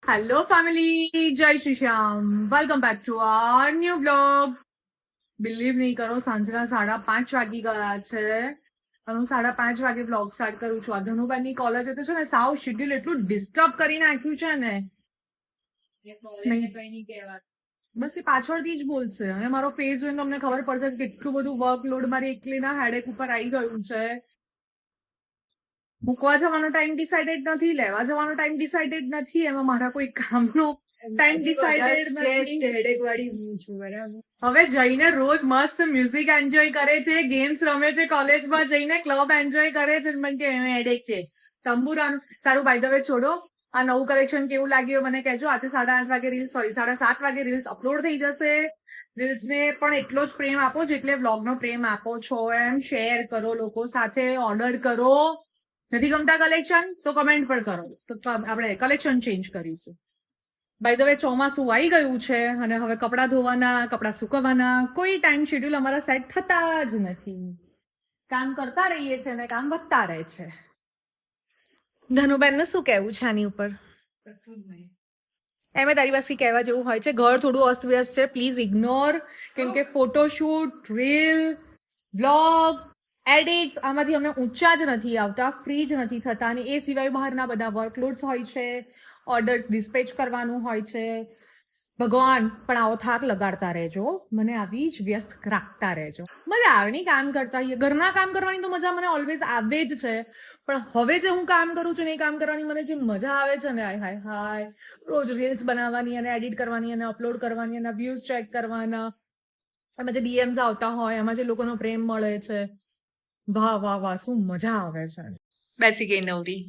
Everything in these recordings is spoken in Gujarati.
Hello family, Jai Shri Shyam. Welcome back to our new blog. Believe નહીં કરો, સાંજના 5:30 વાગી ગયા છે અને હું 5:30 વાગે બ્લોગ સ્ટાર્ટ કરું છું. આ ધનુભાઈની કોલેજ તો છે ને, સાવ શેડ્યુલ એટલું ડિસ્ટર્બ કરી નાખ્યું છે ને. બસ એ પાછળથી જ બોલશે અને મારો ફેસ જોઈને તમને ખબર પડશે કે કેટલું બધું વર્કલોડ મારી એકલીના હેડેક ઉપર આવી ગયું છે. મૂકવા જવાનો ટાઈમ ડિસાઇડેડ નથી, લેવા જવાનો ટાઈમ ડિસાઇડેડ નથી, એમાં મારા કોઈ કામનો ટાઈમ ડિસાઇડેડ નથી. હેડેક વાળી હું છું, બરાબર. હવે જઈને રોજ મસ્ત મ્યુઝિક એન્જોય કરે છે, ગેમ્સ રમે છે, કોલેજમાં જઈને ક્લબ એન્જોય કરે છે, મને કે હેડેક છે તંબુરાનું. સારું, બાય ધ વે છોડો, આ નવું કલેક્શન કેવું લાગ્યું મને કહેજો. આજે 8:30 વાગે રીલ્સ, સોરી 7:30 વાગે રીલ્સ અપલોડ થઈ જશે. રીલ્સને પણ એટલો જ પ્રેમ આપો જેટલે બ્લોગનો પ્રેમ આપો છો એમ. શેર કરો લોકો સાથે, ઓર્ડર કરો. નથી ગમતા કલેક્શન તો કમેન્ટ પણ કરો, તો આપણે કલેક્શન ચેન્જ કરીશું. બાય ધ વે ચોમાસું આવી ગયું છે અને હવે કપડાં ધોવાના, કપડાં સુકવવાના કોઈ ટાઈમ શેડ્યુલ અમારા સેટ થતા જ નથી. કામ કરતા રહીએ છીએ અને કામ વધતા રહે છે. ધનુબેન નું શું કહેવું છે આની ઉપર? એમ તારી પાસે કહેવા જેવું હોય છે. ઘર થોડું અસ્તવ્યસ્ત છે, પ્લીઝ ઇગ્નોર. કેમ કે ફોટોશૂટ, રીલ, બ્લોગ, એડિટ્સ આમાંથી અમને ઊંચા જ નથી આવતા, ફ્રી જ નથી થતા. અને એ સિવાય બહારના બધા વર્કલોડ્સ હોય છે, ઓર્ડર્સ ડિસ્પેચ કરવાનું હોય છે. ભગવાન, પણ આવો થાક લગાડતા રહેજો, મને આવી જ વ્યસ્ત રાખતા રહેજો. મજા આવે નહીં કામ કરતા. ઘરના કામ કરવાની તો મજા મને ઓલવેઝ આવે જ છે, પણ હવે જે હું કામ કરું છું ને એ કામ કરવાની મને જે મજા આવે છે ને, હાય હાય હાય. રોજ રીલ્સ બનાવવાની અને એડિટ કરવાની અને અપલોડ કરવાની અને વ્યૂઝ ચેક કરવાના, એમાં જે ડીએમ્સ આવતા હોય, એમાં જે લોકોનો પ્રેમ મળે છે, વાહ વાહ વાહ, શું મજા આવે છે. બેસી ગઈ નવરી.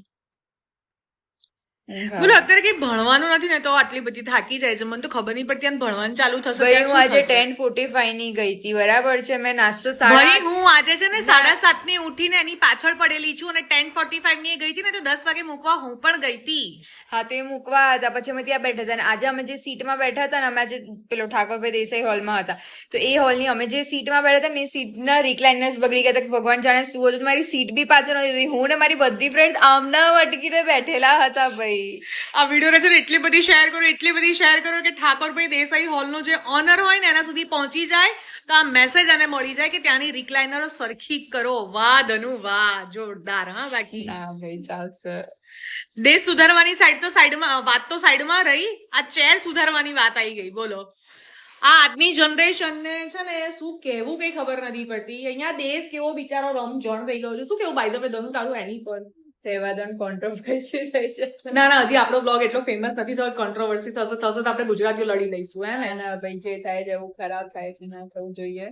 બોલો, અત્યારે કઈ ભણવાનું નથી ને તો આટલી બધી થાકી જાય છે. મને તો ખબર નહીં પડતી આને ભણવાનું ચાલુ થશે ભાઈ, ત્યારે હું શું આજે થશે. 10:45 ની ગઈ હતી, બરાબર છે. મેં નાસ્તો ભાઈ, હું આજે છે ને 7:30 ની ઉઠીને એની પાછળ પડેલી છું અને 10:45 ની ગઈ હતી ને તો 10 વાગે મૂકવા હું પણ ગઈ હતી. હા, તો એ મૂકવા હતા, પછી અમે ત્યાં બેઠા હતા. અને આજે અમે જે સીટમાં બેઠા હતા ને, અમે આજે પેલો ઠાકોરભાઈ દેસાઈ હોલમાં હતા, તો એ હોલની અમે જે સીટમાં બેઠા હતા ને, એ સીટના રિક્લાઇનર્સ બગડી ગયા હતા. ભગવાન જાણે શું હતું, મારી સીટ બી પાછળ નથી. હું ને મારી બધી ફ્રેન્ડ આમના અટકીને બેઠેલા હતા. ભાઈ, આ વિડીયોને છે ને એટલી બધી શેર કરો, એટલી બધી શેર કરો કે ઠાકોરભાઈ દેસાઈ હોલનો જે ઓનર હોય ને એના સુધી પહોંચી જાય, તો આ મેસેજ આને મળી જાય કે ત્યાંની રિક્લાઇનરો સરખી કરો. વાહ ધનુ વાહ, જોરદાર. હા, બાકી ના ભાઈ, ચાલશે. દેશ સુધારવાની સાઈડ તો સાઈડમાં, વાત તો સાઈડમાં રહી, આ ચેર સુધારવાની વાત આવી ગઈ. બોલો, આ આજની જનરેશનને છે ને શું કહેવું કઈ ખબર નથી પડતી. અહીંયા દેશ કેવો બિચારો રમઝણ થઈ ગયો છે. શું કેવું બાય ધ વે ધનુ તારું એની પર? રેવાદન કોન્ટ્રોવર્સી થઈ જશે. ના ના, હજી આપણો બ્લોગ એટલો ફેમસ નથી થયો. કોન્ટ્રોવર્સી થશે તો આપણે ગુજરાતીઓ લડી લઈશું. હે ના ભાઈ, જે થાય છે એવું ખરાબ થાય છે, ના થવું જોઈએ.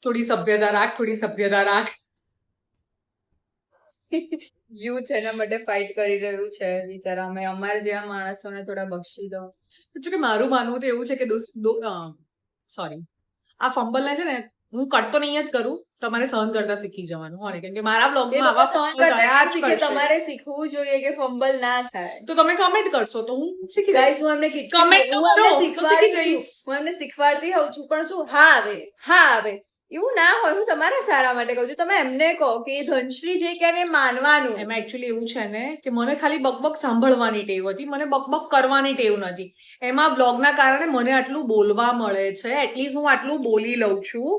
થોડી સભ્યતા રાખ, થોડી સભ્યતા રાખ. યુથ એના માટે ફાઇટ કરી રહ્યું છે બિચારા. અમે અમારા જેવા માણસોને થોડા બક્ષી દો. જો કે મારું માનવું તો એવું છે કે સોરી, આ ફંબલને છે ને હું કટ તો નહીં જ કરું, તમારે સહન કરતા શીખી જવાનું હોય. કેમ કે મારા બ્લોગ્સમાં આવા તમારે શીખવું જોઈએ કે ફંબલ ના થાય. તો તમે કમેન્ટ કરશો તો હું શીખી ગાઈસ, જઈશ. હું એમને કમેન્ટ તો કરો, તો શીખી જઈશ. હું એમને શીખવાડતી હોઉં છું, પણ શું હા આવે એવું ના હોય. હું તમારા સારા માટે કહું છું. તમે એમને કહો કે એ ધનશ્રી જે કે એને માનવાનું. એમાં એકચ્યુઅલી એવું છે ને કે મને ખાલી બકબક સાંભળવાની ટેવ હતી, મને બકબક કરવાની ટેવ નથી. એમાં બ્લોગના કારણે મને આટલું બોલવા મળે છે, એટલીસ્ટ હું આટલું બોલી લઉં છું.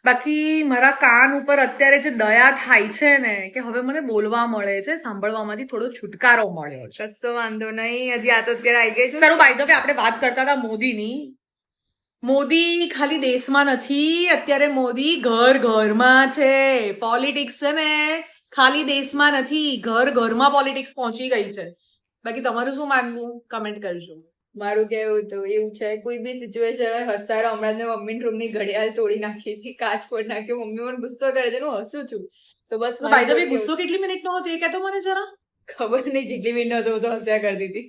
બાકી મારા કાન ઉપર અત્યારે જે દયા થાય છે ને કે હવે મને બોલવા મળે છે, સાંભળવામાંથી થોડો છુટકારો મળ્યો છે. કશો વાંધો નહીં. હજી આ તો અત્યારે આવી ગઈ છે. સારું, બાય ધ વે આપણે વાત કરતા હતા મોદીની. મોદી ખાલી દેશમાં નથી, અત્યારે મોદી ઘર ઘરમાં છે. પોલિટિક્સ છે ને ખાલી દેશમાં નથી, ઘર ઘરમાં પોલિટિક્સ પહોંચી ગઈ છે. બાકી તમારું શું માનવું, કમેન્ટ કરજો. મારું કેવું તો એવું છે, કોઈ બી સિચ્યુએશન હોય હસતા રહો. હમણાં મેં મમ્મી રૂમની ઘડિયાળ તોડી નાખી હતી, કાચ ફોડી નાખ્યો. મમ્મી મને ગુસ્સો કરે છે, હું હસું છું. તો બસ બાય ધ વે ગુસ્સો કેટલી મિનિટનો હતો એ કહેતો મને જરા. ખબર નહીં, જેટલી મિનિટ હતો તો હસ્યા કરતી હતી.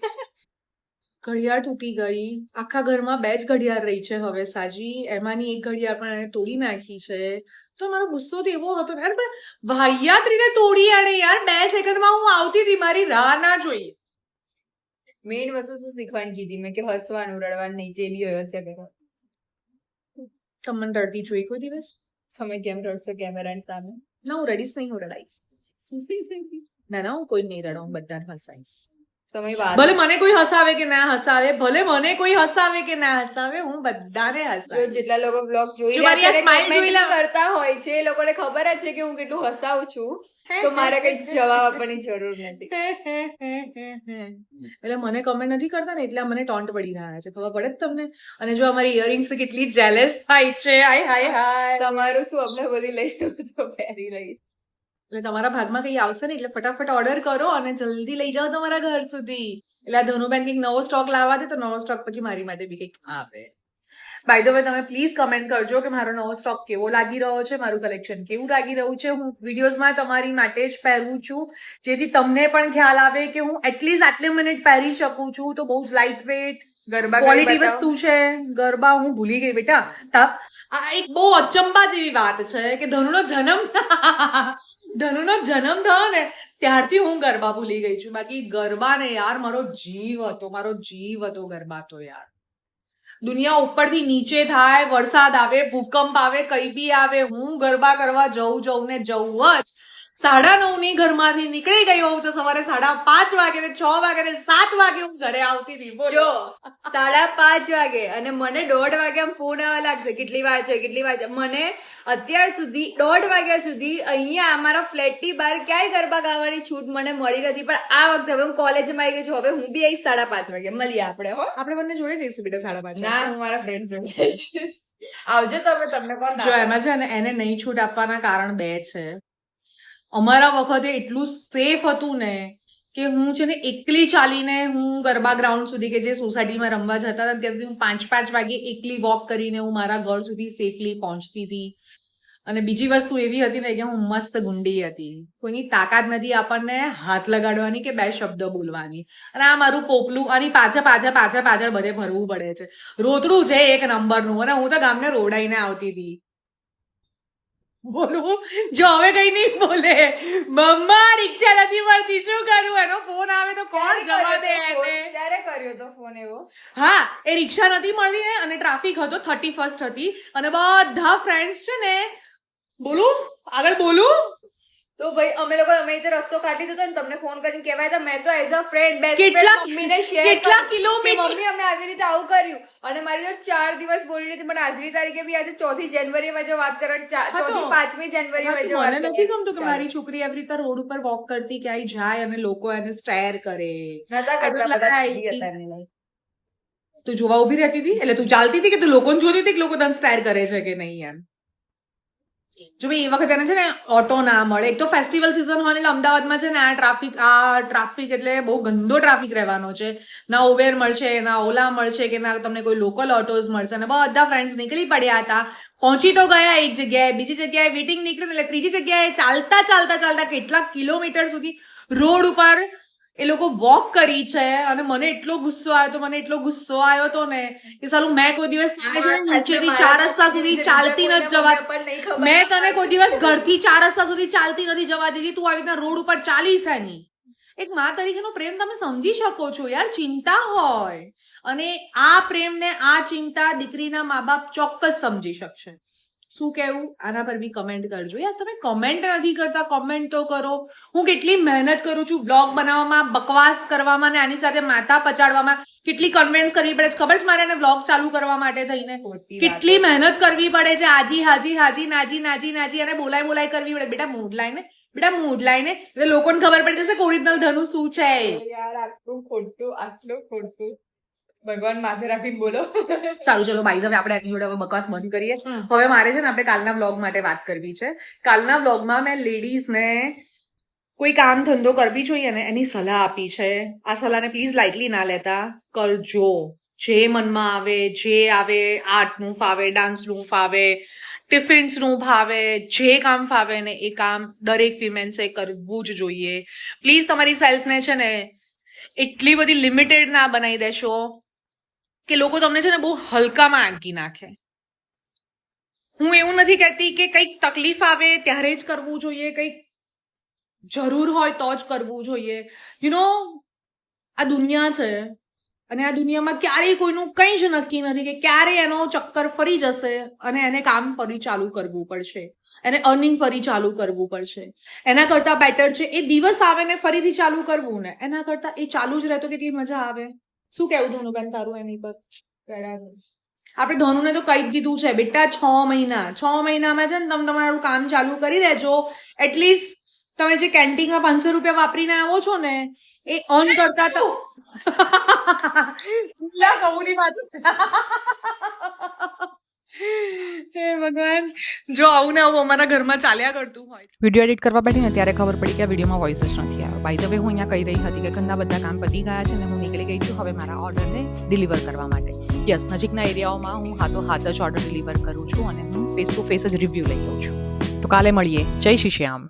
ઘડિયાળ તૂટી ગઈ, આખા ઘરમાં 2 જ ઘડિયાળ રહી છે હવે સાજી, એમાંની એક ઘડિયાળ પણ એને તોડી નાખી છે. તો મારો ગુસ્સો તો એવો હતો યાર, પણ વાહિયાત રીતે તોડી આડે યાર. 2 સેકન્ડમાં હું આવતી હતી, મારી રાહ ના જોઈએ. મેઇન વસ્તુ શું શીખવાની કીધી મેં, કે હસવાનું, રડવાનું નહીં, જે બી હોય હસ્યા કરો. તમને રડતી જોઈ કોઈ દિવસ? તમે કેમ રડશો કેમેરા સામે? ના, હું રડીશ નહીં, હું રડાઈશ. ના ના, હું કોઈ નહીં રડો, હું બધાને હસાઈશ. તમારી વાત ભલે મને કોઈ હસાવે કે ના હસાવે, ભલે મને કોઈ હસાવે કે ના હસાવે, હું બધાને જો હસાવીશ. જેટલા લોકો બ્લોગ જોઈ જો રહ્યા મારી છે આ અને smile comment જોઈ લો. કરતા હોય છે એ લોકોને ખબર જ છે કે હું કેટલું હસાવું છું, તો મારે કઈ જવાબ આપવાની જરૂર નથી. એટલે મને કમેન્ટ નથી કરતા ને એટલે મને ટોન્ટ પડી રહ્યા છે, ખબર પડે જ તમને? અને જો અમારી ઇયરિંગ્સ કેટલી જેલેસ થાય છે, હાય હાય હાય. તમારું શું, અમને બધી લઈ તો પહેરી લઈશ. એટલે તમારા ભાગમાં કઈ આવશે ને એટલે ફટાફટ ઓર્ડર કરો અને જલ્દી લઈ જાઓ તમારા ઘર સુધી. એટલે આ ધનુબેન કંઈક નવો સ્ટોક લાવવા દે તો નવો સ્ટોક પછી મારી માટે બી કંઈક આવે. બાય ધ વે તમે પ્લીઝ કમેન્ટ કરજો કે મારો નવો સ્ટોક કેવો લાગી રહ્યો છે, મારું કલેક્શન કેવું લાગી રહ્યું છે. હું વિડીયોઝમાં તમારી માટે જ પહેરું છું, જેથી તમને પણ ખ્યાલ આવે કે હું એટલીસ્ટ આટલી મિનિટ પહેરી શકું છું. તો બહુ જ લાઇટ વેટ ગરબા ક્વોલિટી બતાવો. વસ્તુ છે. ગરબા હું ભૂલી ગઈ બેટા. આ એક બહુ અચંબા જેવી વાત છે કે ધનુનો જન્મ થયો ને ત્યારથી હું ગરબા ભૂલી ગઈ છું. બાકી ગરબા ને યાર મારો જીવ હતો ગરબા તો યાર. દુનિયા ઉપરથી નીચે થાય, વરસાદ આવે, ભૂકંપ આવે, કઈ બી આવે, હું ગરબા કરવા જઉં જ. 9:30 ની ઘરમાંથી નીકળી ગઈ હોઉં તો સવારે 5:30 વાગે ને 6 વાગે ને 7 વાગે હું ઘરે આવતી હતી. બોલો. જો 5:30 વાગે અને મને 1:30 વાગે આમ ફોન આવવા લાગશે, કેટલી વાર છે. મને અત્યાર સુધી 1:30 વાગ્યા સુધી અહીંયા અમારા ફ્લેટ ની બહાર ક્યાંય ગરબા ગાવાની છૂટ મને મળી નથી, પણ આ વખતે હવે હું કોલેજમાં આવી ગઈ છું, હવે હું બી આવીશ 5:30 વાગે. મળીએ આપણે. આપણે બંને જોડે જઈશું બેટા 5:30. ના, હું મારા ફ્રેન્ડ જોડે જઈશ. આવજો તમે, તમને કોણ જો એમાં છે ને એને નહીં છૂટ આપવાના કારણ 2 છે. અમારા વખતે એટલું સેફ હતું ને કે હું છે ને એકલી ચાલીને હું ગરબા ગ્રાઉન્ડ સુધી કે જે સોસાયટીમાં રમવા જતા હતા ત્યાં સુધી હું 5 વાગે એકલી વોક કરીને હું મારા ઘર સુધી સેફલી પહોંચતી હતી. અને બીજી વસ્તુ એવી હતી ને કે હું મસ્ત ગુંડી હતી. કોઈની તાકાત નથી આપણને હાથ લગાડવાની કે 2 શબ્દો બોલવાની. અને આ મારું પોપલું આની પાછળ બધે ભરવું પડે છે. રોતડું છે 1 નંબરનું. અને હું તો ગામને રોડાઈને આવતી હતી. બોલું જો હવે કઈ નહીં બોલે, મમ્મા રિક્ષા નથી મળતી, શું કરું? એનો ફોન આવે તો કોણ જવા દે એને? ક્યારે કર્યો તો ફોન એવો? હા, એ રિક્ષા નથી મળતી ને અને ટ્રાફિક હતો, 31st હતી અને બધા ફ્રેન્ડ્સ છે ને, બોલું આગળ બોલું તો ભાઈ અમે રીતે રસ્તો કાઢી દીધો ને તમને ફોન કરીને કહેવાય તો મેં તો એઝ અ ફ્રેન્ડ મમ્મીને શેર કેટલા કિલોમીટર? મમ્મી અમે આવી રીતે આવું કર્યું અને મારી જોડે 4 દિવસ બોલી હતી, પણ આજની તારીખે બી આજે 4th જાન્યુઆરી વચ્ચે વાત કરવાની, 4થી 5મી જાન્યુઆરી વચ્ચે વાત મને નથી ગમતું કે મારી છોકરી આવી રીતે રોડ ઉપર વોક કરતી ક્યાંય જાય અને લોકો એને સ્ટેર કરે. નતા કરતા, બધા busy હતા એની life. તું જોવા ઉભી રહેતી હતી એટલે તું ચાલતી હતી કે તું લોકોને જોતી હતી કે લોકો તને સ્ટેર કરે છે કે નહીં એમ? જો ભાઈ એ વખતે એને છે ને ઓટો ના મળે. એક તો ફેસ્ટિવલ સિઝન હોય એટલે અમદાવાદમાં છે ને આ ટ્રાફિક એટલે બહુ ગંદો ટ્રાફિક રહેવાનો છે. ના ઉબેર મળશે, ના ઓલા મળશે કે ના તમને કોઈ લોકલ ઓટોઝ મળશે. અને બધા ફ્રેન્ડ્સ નીકળી પડ્યા હતા, પહોંચી તો ગયા એક જગ્યાએ, બીજી જગ્યાએ વેટિંગ નીકળ્યું એટલે ત્રીજી જગ્યાએ ચાલતા કેટલા કિલોમીટર સુધી રોડ ઉપર એ લોકો વોક કરી છે. અને મને એટલો ગુસ્સો આવ્યો તો ને કે સાલું મેં કોઈ દિવસ નીચેથી 4 રસ્તા સુધી ચાલતી નથી જવા, મેં તને કોઈ દિવસ ઘરથી 4 રસ્તા સુધી ચાલતી નથી જવા દીધી, તું આવી રીતના રોડ ઉપર ચાલીશ એની. એક માં તરીકેનો પ્રેમ તમે સમજી શકો છો યાર, ચિંતા હોય. અને આ પ્રેમ ને આ ચિંતા દીકરીના મા બાપ ચોક્કસ સમજી શકશે. શું કહેવું આના પર બી કમેન્ટ કરજો યાર. તમે કમેન્ટ નથી કરતા, કમેન્ટ તો કરો. હું કેટલી મહેનત કરું છું બ્લોગ બનાવવામાં, બકવાસ કરવામાં અને આની સાથે માથા પચાડવામાં. કેટલી કન્વિન્સ કરવી પડે છે ખબર છે મારે એને બ્લોગ ચાલુ કરવા માટે થઈને? કેટલી મહેનત કરવી પડે છે. હાજી નાજી અને બોલાય કરવી પડે. બેટા મૂડ લાઈને એટલે લોકોને ખબર પડી જશે કે ઓરિજિનલ ધનુ શું છે. યાર આટલું ખોટું ભગવાન માથે રાખીને બોલો. સારું ચલો બાઈ હવે આપણે આની જોડે હવે બકવાસ બંધ કરીએ. હવે મારે છે ને આપણે કાલના બ્લોગ માટે વાત કરવી છે. કાલના બ્લોગમાં મેં લેડીઝને કોઈ કામ ધંધો કરવી જોઈએ ને એની સલાહ આપી છે. આ સલાહને પ્લીઝ લાઇટલી ના લેતા, કરજો. જે મનમાં આવે, જે આવે, આર્ટનું ફાવે, ડાન્સનું ફાવે, ટિફિન્સનું ફાવે, જે કામ ફાવે ને એ કામ દરેક વિમેન્સે કરવું જ જોઈએ. પ્લીઝ તમારી સેલ્ફને છે ને એટલી બધી લિમિટેડ ના બનાવી દેશો કે લોકો તમને છે ને બહુ હલકામાં આંકી નાખે. હું એવું નથી કહેતી કે કંઈક તકલીફ આવે ત્યારે જ કરવું જોઈએ, કંઈક જરૂર હોય તો જ કરવું જોઈએ. આ દુનિયા છે, અને આ દુનિયામાં ક્યારેય કોઈનું કંઈ જ નક્કી નથી કે ક્યારે એનો ચક્કર ફરી જશે અને એને કામ ફરી ચાલુ કરવું પડશે, એને અર્નિંગ ફરી ચાલુ કરવું પડશે. એના કરતાં બેટર છે એ દિવસ આવે ને ફરીથી ચાલુ કરવું ને એના કરતાં એ ચાલુ જ રહેતો કેટલી મજા આવે. શું કહેવું ધનુબેન તારું એની પર? બરાબર. આપણે ધનુને તો કહી જ દીધું છે બેટા 6 મહિનામાં છે ને તમે તમારું કામ ચાલુ કરી દેજો. એટલીસ્ટ તમે જે કેન્ટીનમાં 500 રૂપિયા વાપરીને આવો છો ને એ અર્ન કરતા તો હે ભગવાન, જો આવું ને આવું અમારા ઘરમાં ચાલ્યા કરતું હોય. વિડીયો એડિટ કરવા બેઠી ને ત્યારે ખબર પડી કે આ વિડીયોમાં વોઇસ જ નથી આવ્યો. બાય ધ વે હું અહીંયા કહી રહી હતી કે ઘરના બધા કામ પતી ગયા છે અને હું નીકળી ગઈ છું હવે મારા ઓર્ડરને ડિલિવર કરવા માટે. યસ, નજીકના એરિયાઓમાં હું હાથ જ ઓર્ડર ડિલિવર કરું છું અને હું ફેસ ટુ ફેસ જ રિવ્યૂ લઈ લઉં છું. તો કાલે મળીએ. જય શ્રી શ્યામ.